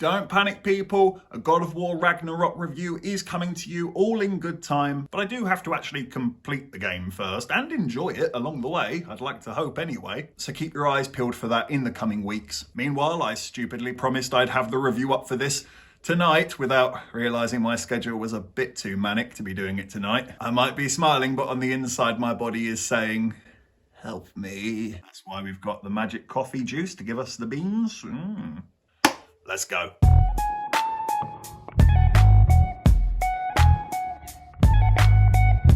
Don't panic, people. A God of War Ragnarok review is coming to you all in good time, but I do have to actually complete the game first and enjoy it along the way. I'd like to hope anyway. So keep your eyes peeled for that in the coming weeks. Meanwhile, I stupidly promised I'd have the review up for this tonight without realising my schedule was a bit too manic to be doing it tonight. I might be smiling, but on the inside my body is saying, help me. That's why we've got the magic coffee juice to give us the beans. Let's go.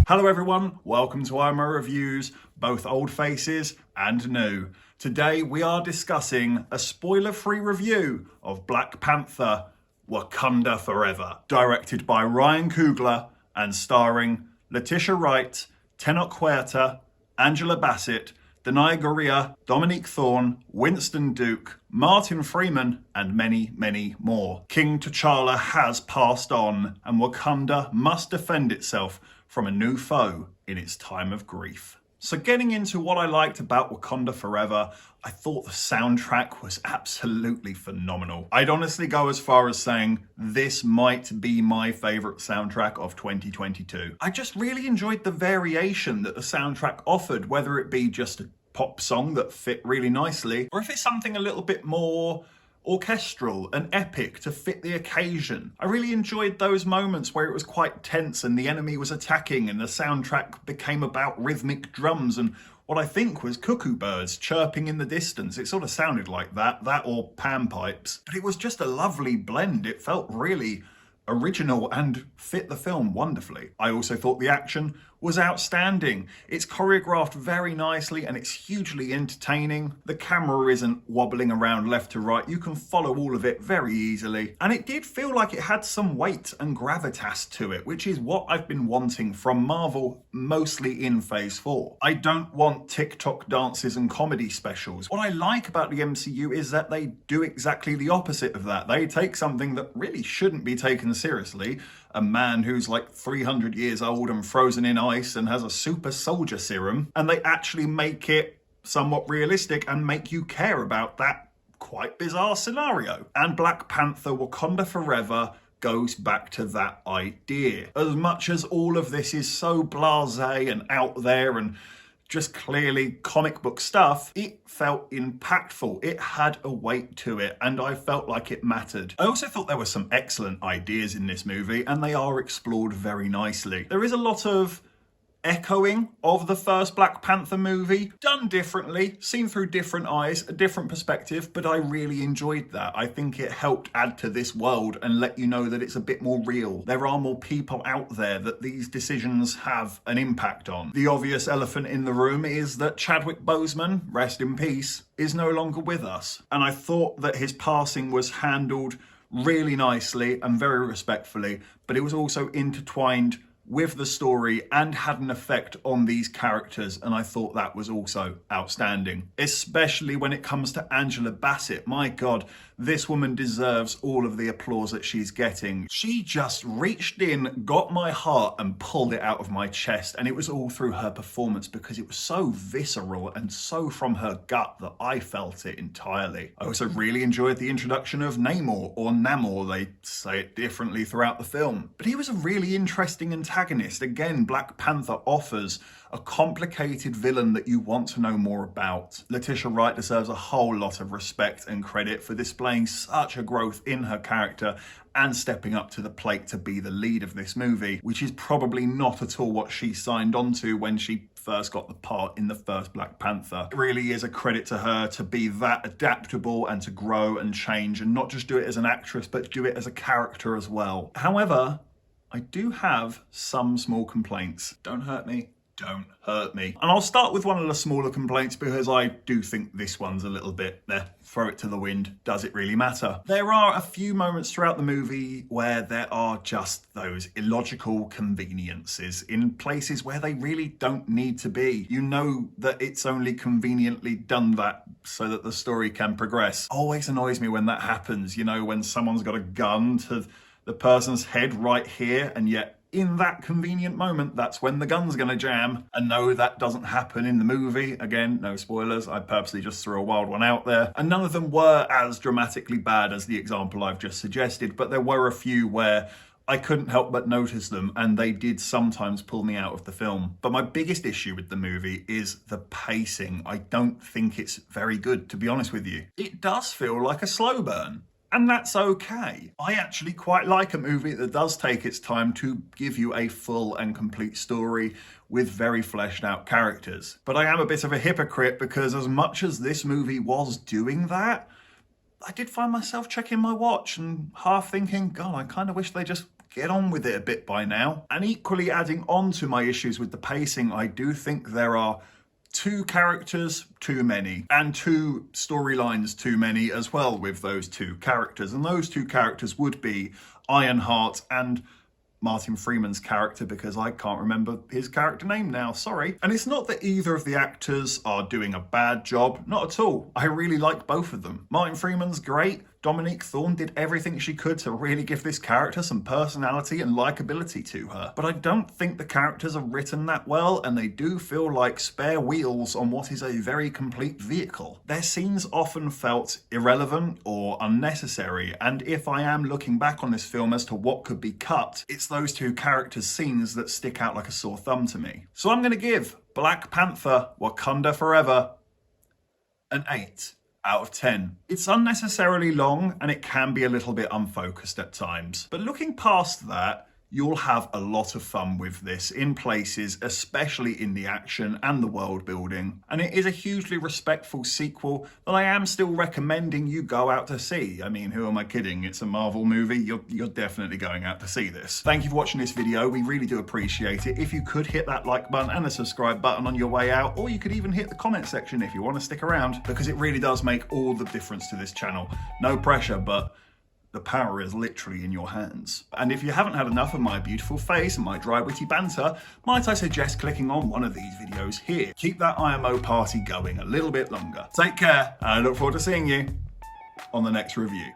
Hello everyone, welcome to IMO Reviews, both old faces and new. Today we are discussing a spoiler-free review of Black Panther Wakanda Forever, directed by Ryan Coogler and starring Letitia Wright, Tenoch Huerta, Angela Bassett, Danai Gurira, Dominique Thorne, Winston Duke, Martin Freeman, and many, many more. King T'Challa has passed on, and Wakanda must defend itself from a new foe in its time of grief. So getting into what I liked about Wakanda Forever, I thought the soundtrack was absolutely phenomenal. I'd honestly go as far as saying this might be my favourite soundtrack of 2022. I just really enjoyed the variation that the soundtrack offered, whether it be just a pop song that fit really nicely, or if it's something a little bit more orchestral and epic to fit the occasion. I really enjoyed those moments where it was quite tense and the enemy was attacking and the soundtrack became about rhythmic drums and what I think was cuckoo birds chirping in the distance. It sort of sounded like that or panpipes. But it was just a lovely blend. It felt really original and fit the film wonderfully. I also thought the action was outstanding. It's choreographed very nicely and it's hugely entertaining. The camera isn't wobbling around left to right. You can follow all of it very easily. And it did feel like it had some weight and gravitas to it, which is what I've been wanting from Marvel, mostly in Phase 4. I don't want TikTok dances and comedy specials. What I like about the MCU is that they do exactly the opposite of that. They take something that really shouldn't be taken seriously, a man who's like 300 years old and frozen in ice and has a super soldier serum, and they actually make it somewhat realistic and make you care about that quite bizarre scenario. And Black Panther Wakanda Forever goes back to that idea. As much as all of this is so blasé and out there and just clearly comic book stuff, it felt impactful. It had a weight to it, and I felt like it mattered. I also thought there were some excellent ideas in this movie, and they are explored very nicely. There is a lot of echoing of the first Black Panther movie, done differently, seen through different eyes, a different perspective, but I really enjoyed that. I think it helped add to this world and let you know that it's a bit more real. There are more people out there that these decisions have an impact on. The obvious elephant in the room is that Chadwick Boseman, rest in peace, is no longer with us. And I thought that his passing was handled really nicely and very respectfully, but it was also intertwined with the story and had an effect on these characters, and I thought that was also outstanding, especially when it comes to Angela Bassett. My God, this woman deserves all of the applause that she's getting. She just reached in, got my heart and pulled it out of my chest, and it was all through her performance because it was so visceral and so from her gut that I felt it entirely. I also really enjoyed the introduction of Namor, or Namor, they say it differently throughout the film, but he was a really interesting antagonist. Again, Black Panther offers a complicated villain that you want to know more about. Letitia Wright deserves a whole lot of respect and credit for displaying such a growth in her character and stepping up to the plate to be the lead of this movie, which is probably not at all what she signed on to when she first got the part in the first Black Panther. It really is a credit to her to be that adaptable and to grow and change and not just do it as an actress, but do it as a character as well. However, I do have some small complaints. Don't hurt me. Don't hurt me. And I'll start with one of the smaller complaints because I do think this one's a little bit, throw it to the wind. Does it really matter? There are a few moments throughout the movie where there are just those illogical conveniences in places where they really don't need to be. You know that it's only conveniently done that so that the story can progress. Always annoys me when that happens, you know, when someone's got a gun to the person's head right here and yet in that convenient moment, that's when the gun's gonna jam. And no, that doesn't happen in the movie. Again, no spoilers, I purposely just threw a wild one out there. And none of them were as dramatically bad as the example I've just suggested, but there were a few where I couldn't help but notice them, and they did sometimes pull me out of the film. But my biggest issue with the movie is the pacing. I don't think it's very good, to be honest with you. It does feel like a slow burn. And that's okay. I actually quite like a movie that does take its time to give you a full and complete story with very fleshed out characters. But I am a bit of a hypocrite because as much as this movie was doing that, I did find myself checking my watch and half thinking, God, I kind of wish they just get on with it a bit by now. And equally adding on to my issues with the pacing, I do think there are 2 characters too many and 2 storylines too many as well with those 2 characters. And those 2 characters would be Ironheart and Martin Freeman's character, because I can't remember his character name now, sorry. And it's not that either of the actors are doing a bad job, not at all. I really like both of them. Martin Freeman's great. Dominique Thorne did everything she could to really give this character some personality and likability to her. But I don't think the characters are written that well, and they do feel like spare wheels on what is a very complete vehicle. Their scenes often felt irrelevant or unnecessary, and if I am looking back on this film as to what could be cut, it's those 2 characters' scenes that stick out like a sore thumb to me. So I'm going to give Black Panther Wakanda Forever an 8 out of 10. It's unnecessarily long and it can be a little bit unfocused at times. But looking past that, you'll have a lot of fun with this in places, especially in the action and the world building. And it is a hugely respectful sequel that I am still recommending you go out to see. I mean, who am I kidding? It's a Marvel movie. You're definitely going out to see this. Thank you for watching this video. We really do appreciate it. If you could hit that like button and the subscribe button on your way out, or you could even hit the comment section if you want to stick around, because it really does make all the difference to this channel. No pressure, but the power is literally in your hands. And if you haven't had enough of my beautiful face and my dry witty banter, might I suggest clicking on one of these videos here. Keep that IMO party going a little bit longer. Take care, and I look forward to seeing you on the next review.